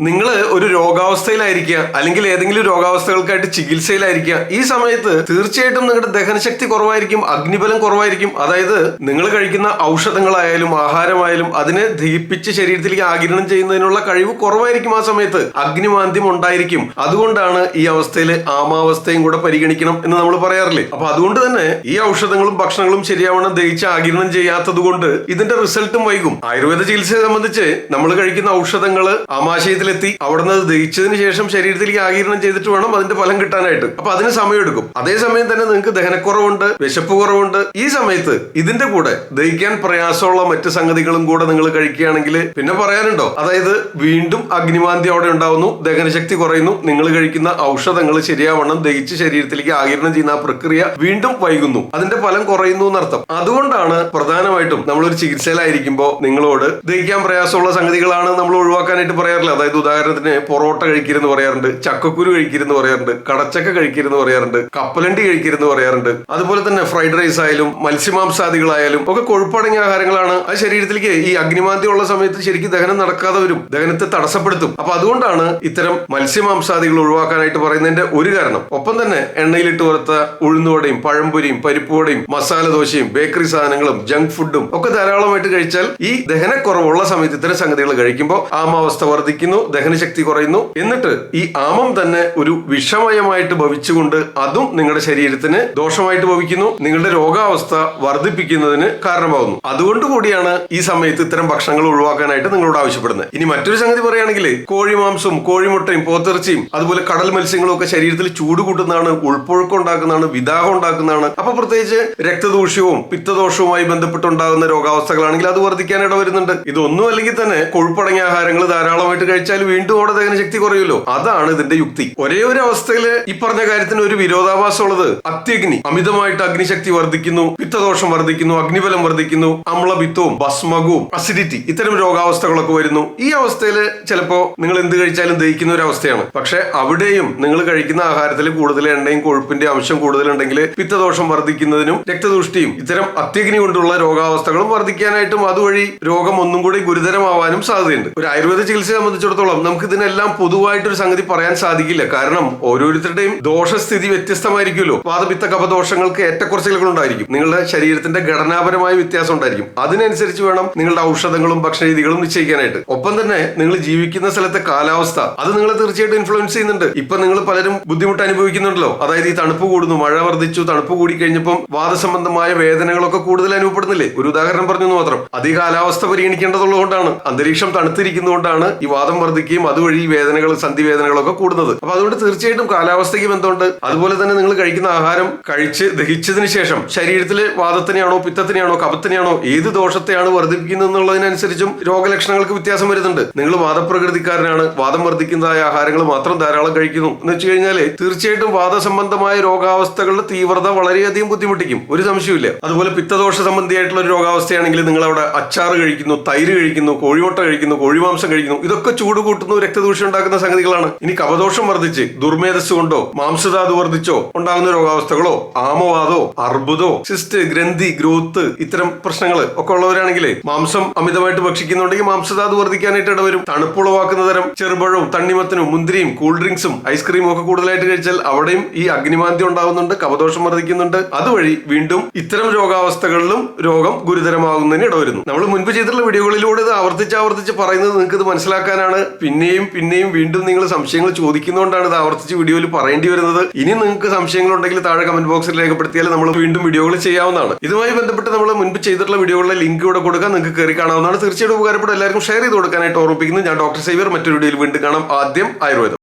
നിങ്ങൾ ഒരു രോഗാവസ്ഥയിലായിരിക്കുക അല്ലെങ്കിൽ ഏതെങ്കിലും രോഗാവസ്ഥകൾക്കായിട്ട് ചികിത്സയിലായിരിക്കുക. ഈ സമയത്ത് തീർച്ചയായിട്ടും നിങ്ങളുടെ ദഹനശക്തി കുറവായിരിക്കും, അഗ്നിബലം കുറവായിരിക്കും. അതായത് നിങ്ങൾ കഴിക്കുന്ന ഔഷധങ്ങളായാലും ആഹാരമായാലും അതിനെ ദഹിപ്പിച്ച് ശരീരത്തിലേക്ക് ആഗിരണം ചെയ്യുന്നതിനുള്ള കഴിവ് കുറവായിരിക്കും. ആ സമയത്ത് അഗ്നിമാന്ദ്യം ഉണ്ടായിരിക്കും. അതുകൊണ്ടാണ് ഈ അവസ്ഥയിൽ ആമാവസ്ഥയും കൂടെ പരിഗണിക്കണം എന്ന് നമ്മൾ പറയാറില്ലേ. അപ്പൊ അതുകൊണ്ട് തന്നെ ഈ ഔഷധങ്ങളും ഭക്ഷണങ്ങളും ശരിയാവണ്ണം ദഹിച്ച് ആഗിരണം ചെയ്യാത്തത് കൊണ്ട് ഇതിന്റെ റിസൾട്ടും വൈകും. ആയുർവേദ ചികിത്സയെ സംബന്ധിച്ച് നമ്മൾ കഴിക്കുന്ന ഔഷധങ്ങൾ ആമാശയത്തിൽ അവിടുന്ന് അത് ദഹിച്ചതിന് ശേഷം ശരീരത്തിലേക്ക് ആഗിരണം ചെയ്തിട്ട് വേണം അതിന്റെ ഫലം കിട്ടാനായിട്ട്. അപ്പൊ അതിന് സമയമെടുക്കും. അതേസമയം തന്നെ നിങ്ങൾക്ക് ദഹനക്കുറവുണ്ട്, വിശപ്പ് കുറവുണ്ട്. ഈ സമയത്ത് ഇതിന്റെ കൂടെ ദഹിക്കാൻ പ്രയാസമുള്ള മറ്റ് സംഗതികളും കൂടെ നിങ്ങൾ കഴിക്കുകയാണെങ്കിൽ പിന്നെ പറയാനുണ്ടോ? അതായത് വീണ്ടും അഗ്നിമാന്ദ്യം അവിടെ ഉണ്ടാവുന്നു, ദഹനശക്തി കുറയുന്നു, നിങ്ങൾ കഴിക്കുന്ന ഔഷധങ്ങൾ ശരിയാവണ്ണം ദഹിച്ച് ശരീരത്തിലേക്ക് ആഗിരണം ചെയ്യുന്ന ആ പ്രക്രിയ വീണ്ടും വൈകുന്നു, അതിന്റെ ഫലം കുറയുന്നു എന്നർത്ഥം. അതുകൊണ്ടാണ് പ്രധാനമായിട്ടും നമ്മളൊരു ചികിത്സയിലായിരിക്കുമ്പോൾ നിങ്ങളോട് ദഹിക്കാൻ പ്രയാസമുള്ള സംഗതികളാണ് നമ്മൾ ഒഴിവാക്കാനായിട്ട് പറയാറില്ല. അതായത് ഉദാഹരണത്തിന് പൊറോട്ട കഴിക്കരുന്ന് പറയാറുണ്ട്, ചക്കക്കുരു കഴിക്കരുന്ന് പറയാറുണ്ട്, കടച്ചക്ക കഴിക്കരുന്ന് പറയാറുണ്ട്, കപ്പലണ്ടി കഴിക്കരുന്ന് പറയാറുണ്ട്. അതുപോലെ തന്നെ ഫ്രൈഡ് റൈസ് ആയാലും മത്സ്യമാംസാദികളായാലും ഒക്കെ കൊഴുപ്പടങ്ങിയ ആഹാരങ്ങളാണ്. അത് ശരീരത്തിലേക്ക് ഈ അഗ്നിമാന്ദ്യം ഉള്ള സമയത്ത് ശരിക്കും ദഹനം നടക്കാതെ വരും, ദഹനത്തെ തടസ്സപ്പെടുത്തും. അപ്പൊ അതുകൊണ്ടാണ് ഇത്തരം മത്സ്യമാംസാദികൾ ഒഴിവാക്കാനായിട്ട് പറയുന്നതിന്റെ ഒരു കാരണം. ഒപ്പം തന്നെ എണ്ണയിലിട്ട് വറുത്ത ഉഴുന്നുവടയും പഴംപൊരിയും പരിപ്പുവടയും മസാല ദോശയും ബേക്കറി സാധനങ്ങളും ജങ്ക് ഫുഡും ഒക്കെ ധാരാളമായിട്ട് കഴിച്ചാൽ ഈ ദഹനക്കുറവുള്ള സമയത്ത് ഇത്തരം സംഗതികൾ കഴിക്കുമ്പോൾ ആമാവസ്ഥ വർദ്ധിക്കുന്നു, ദഹനശക്തി കുറയുന്നു. എന്നിട്ട് ഈ ആമം തന്നെ ഒരു വിഷമയമായിട്ട് ഭവിച്ചുകൊണ്ട് അതും നിങ്ങളുടെ ശരീരത്തിന് ദോഷമായിട്ട് ഭവിക്കുന്നു, നിങ്ങളുടെ രോഗാവസ്ഥ വർദ്ധിപ്പിക്കുന്നതിന് കാരണമാകുന്നു. അതുകൊണ്ട് കൂടിയാണ് ഈ സമയത്ത് ഇത്തരം ഭക്ഷണങ്ങൾ ഒഴിവാക്കാനായിട്ട് നിങ്ങളോട് ആവശ്യപ്പെടുന്നത്. ഇനി മറ്റൊരു സംഗതി പറയുകയാണെങ്കിൽ കോഴിമാംസവും കോഴിമുട്ടയും പോത്തിറച്ചിയും അതുപോലെ കടൽ മത്സ്യങ്ങളും ഒക്കെ ശരീരത്തിൽ ചൂട് കൂട്ടുന്നതാണ്, ഉൾപ്പൊഴുക്കം ഉണ്ടാക്കുന്നതാണ്, വിദാഹം ഉണ്ടാക്കുന്നതാണ്. അപ്പൊ പ്രത്യേകിച്ച് രക്തദൂഷ്യവും പിത്തദോഷവുമായി ബന്ധപ്പെട്ടുണ്ടാകുന്ന രോഗാവസ്ഥകളാണെങ്കിൽ അത് വർദ്ധിക്കാൻ ഇടവരുന്നുണ്ട്. ഇതൊന്നും അല്ലെങ്കിൽ തന്നെ കൊഴുപ്പടങ്ങിയ ആഹാരങ്ങൾ ധാരാളമായിട്ട് കഴിച്ചാൽ വീണ്ടും അവിടെ ദഹനശക്തി കുറയുമല്ലോ. അതാണ് ഇതിന്റെ യുക്തി. ഒരേ ഒരു അവസ്ഥയിൽ ഈ പറഞ്ഞ കാര്യത്തിന് ഒരു വിരോധാഭാസം ഉള്ളത് അത്യഗ്നി, അമിതമായിട്ട് അഗ്നിശക്തി വർദ്ധിക്കുന്നു, പിത്തദോഷം വർദ്ധിക്കുന്നു, അഗ്നിബലം വർദ്ധിക്കുന്നു, അമ്ലപിത്തവും ഭസ്മകവും അസിഡിറ്റി ഇത്തരം രോഗാവസ്ഥകളൊക്കെ വരുന്നു. ഈ അവസ്ഥയിൽ ചിലപ്പോ നിങ്ങൾ എന്ത് കഴിച്ചാലും ദഹിക്കുന്ന ഒരു അവസ്ഥയാണ്. പക്ഷെ അവിടെയും നിങ്ങൾ കഴിക്കുന്ന ആഹാരത്തിൽ കൂടുതൽ എണ്ണയും കൊഴുപ്പിന്റെ അംശം കൂടുതലുണ്ടെങ്കിൽ പിത്തദോഷം വർദ്ധിക്കുന്നതിനും രക്തദുഷ്ടിയും ഇത്തരം അത്യഗ്നി കൊണ്ടുള്ള രോഗാവസ്ഥകളും വർദ്ധിക്കാനായിട്ടും അതുവഴി രോഗം ഒന്നും കൂടി ഗുരുതരമാവാനും സാധ്യതയുണ്ട്. ഒരു ആയുർവേദ ചികിത്സയെ സംബന്ധിച്ചിടത്തോളം നമുക്ക് ഇതിനെല്ലാം പൊതുവായിട്ടൊരു സംഗതി പറയാൻ സാധിക്കില്ല. കാരണം ഓരോരുത്തരുടെയും ദോഷസ്ഥിതി വ്യത്യസ്തമായിരിക്കുമല്ലോ. വാതപിത്ത കഫദോഷങ്ങൾക്ക് ഏറ്റക്കുറച്ചിലുകൾ ഉണ്ടായിരിക്കും, നിങ്ങളുടെ ശരീരത്തിന്റെ ഘടനാപരമായ വ്യത്യാസം ഉണ്ടായിരിക്കും. അതിനനുസരിച്ച് വേണം നിങ്ങളുടെ ഔഷധങ്ങളും ഭക്ഷണ രീതികളും നിശ്ചയിക്കാനായിട്ട്. ഒപ്പം തന്നെ നിങ്ങൾ ജീവിക്കുന്ന സ്ഥലത്തെ കാലാവസ്ഥ അത് നിങ്ങളെ തീർച്ചയായിട്ടും ഇൻഫ്ലുവൻസ് ചെയ്യുന്നുണ്ട്. ഇപ്പൊ നിങ്ങൾ പലരും ബുദ്ധിമുട്ട് അനുഭവിക്കുന്നുണ്ടല്ലോ. അതായത് ഈ തണുപ്പ് കൂടുന്നു, മഴ വർദ്ധിച്ചു, തണുപ്പ് കൂടി കഴിഞ്ഞപ്പം വാദസംബന്ധമായ വേദനകളൊക്കെ കൂടുതൽ അനുഭവപ്പെടുന്നില്ലേ? ഒരു ഉദാഹരണം പറഞ്ഞു മാത്രം. അത് ഈ കാലാവസ്ഥ പരിഗണിക്കേണ്ടതുള്ളതുകൊണ്ടാണ്. അന്തരീക്ഷം തണുത്തിരിക്കുന്നതുകൊണ്ടാണ് ഈ വാദം വർദ്ധിക്കുകയും അതുവഴി വേദനകൾ, സന്ധിവേദനകളൊക്കെ കൂടുന്നത്. അപ്പൊ അതുകൊണ്ട് തീർച്ചയായിട്ടും കാലാവസ്ഥയ്ക്ക് ബന്ധമുണ്ട്. അതുപോലെ തന്നെ നിങ്ങൾ കഴിക്കുന്ന ആഹാരം കഴിച്ച് ദഹിച്ചതിന് ശേഷം ശരീരത്തിലെ വാദത്തിനെയാണോ പിത്തത്തിനെയാണോ കഫത്തിനെയാണോ ഏത് ദോഷത്തെയാണ് വർദ്ധിപ്പിക്കുന്നത് എന്നുള്ളതിനനുസരിച്ചും രോഗലക്ഷണങ്ങൾക്ക് വ്യത്യാസം വരുന്നുണ്ട്. നിങ്ങൾ വാദപ്രകൃതിക്കാരനാണ്, വാദം വർദ്ധിക്കുന്നതായ ആഹാരങ്ങൾ മാത്രം ധാരാളം കഴിക്കുന്നു എന്ന് വെച്ച് കഴിഞ്ഞാൽ തീർച്ചയായിട്ടും വാദസംബന്ധമായ രോഗാവസ്ഥകളുടെ തീവ്രത വളരെയധികം ബുദ്ധിമുട്ടിക്കും, ഒരു സംശയമില്ല. അതുപോലെ പിത്തദോഷ സംബന്ധിയായിട്ടുള്ള ഒരു രോഗാവസ്ഥയാണെങ്കിൽ നിങ്ങൾ അവിടെ അച്ചാറ് കഴിക്കുന്നു, തൈര് കഴിക്കുന്നു, കോഴിമുട്ട കഴിക്കുന്നു, കോഴിമാംസം കഴിക്കുന്നു. ഇതൊക്കെ ചൂട് കൂട്ടുന്നു, രക്തദൂഷ്യം ഉണ്ടാക്കുന്ന സംഗതികളാണ്. ഇനി കഫദോഷം വർദ്ധിച്ച് ദുർമേധസ് കൊണ്ടോ മാംസധാതു വർദ്ധിച്ചോ ഉണ്ടാകുന്ന രോഗാവസ്ഥകളോ ആമവാദോ അർബുദോ സിസ്റ്റ്, ഗ്രന്ഥി, ഗ്രോത്ത് ഇത്തരം പ്രശ്നങ്ങൾ ഒക്കെ ഉള്ളവരാണെങ്കിൽ മാംസം അമിതമായിട്ട് ഭക്ഷിക്കുന്നുണ്ടെങ്കിൽ മാംസധാതു വർദ്ധിക്കാനായിട്ട് ഇടവരും. തണുപ്പുളവാക്കുന്ന തരം ചെറുപഴവും തണ്ണിമത്തനും മുന്തിരിയും കൂൾ ഡ്രിങ്ക്സും ഐസ്ക്രീമും ഒക്കെ കൂടുതലായിട്ട് കഴിച്ചാൽ അവിടെയും ഈ അഗ്നിമാന്ദ്യം ഉണ്ടാകുന്നുണ്ട്, കഫദോഷം വർദ്ധിക്കുന്നുണ്ട്. അതുവഴി വീണ്ടും ഇത്തരം രോഗാവസ്ഥകളിലും രോഗം ഗുരുതരമാകുന്നതിന് ഇടവരുന്നു. നമ്മൾ മുൻപ് ചെയ്തിട്ടുള്ള വീഡിയോകളിലൂടെ ഇത് ആവർത്തിച്ച് പറയുന്നത് നിങ്ങൾക്ക് ഇത് മനസ്സിലാക്കാനാണ്. പിന്നെയും വീണ്ടും നിങ്ങൾ സംശയങ്ങൾ ചോദിക്കുന്നതുകൊണ്ടാണ് ഇത് ആവർത്തിച്ച് വീഡിയോയിൽ പറയേണ്ടി വരുന്നത്. ഇനി നിങ്ങൾക്ക് സംശയങ്ങളുണ്ടെങ്കിൽ താഴെ കമന്റ് ബോക്സിൽ രേഖപ്പെടുത്തിയാൽ നമ്മൾ വീണ്ടും വീഡിയോകൾ ചെയ്യാവുന്നതാണ്. ഇതുമായി ബന്ധപ്പെട്ട് നമ്മൾ മുൻപ് ചെയ്തിട്ടുള്ള വീഡിയോകളുടെ ലിങ്ക് ഇവിടെ കൊടുക്കാൻ നിങ്ങൾക്ക് കയറി കാണാവുന്നതാണ്. തീർച്ചയായിട്ടും ഉപകാരപ്പെടും. എല്ലാവർക്കും ഷെയർ ചെയ്ത് കൊടുക്കാനായിട്ട് ഓർമ്മിപ്പിക്കുന്നു. ഞാൻ ഡോക്ടർ സേവ്യർ. മറ്റൊരു വീഡിയോയിൽ വീണ്ടും കാണാം. ആദ്യം ആയുർവേദം.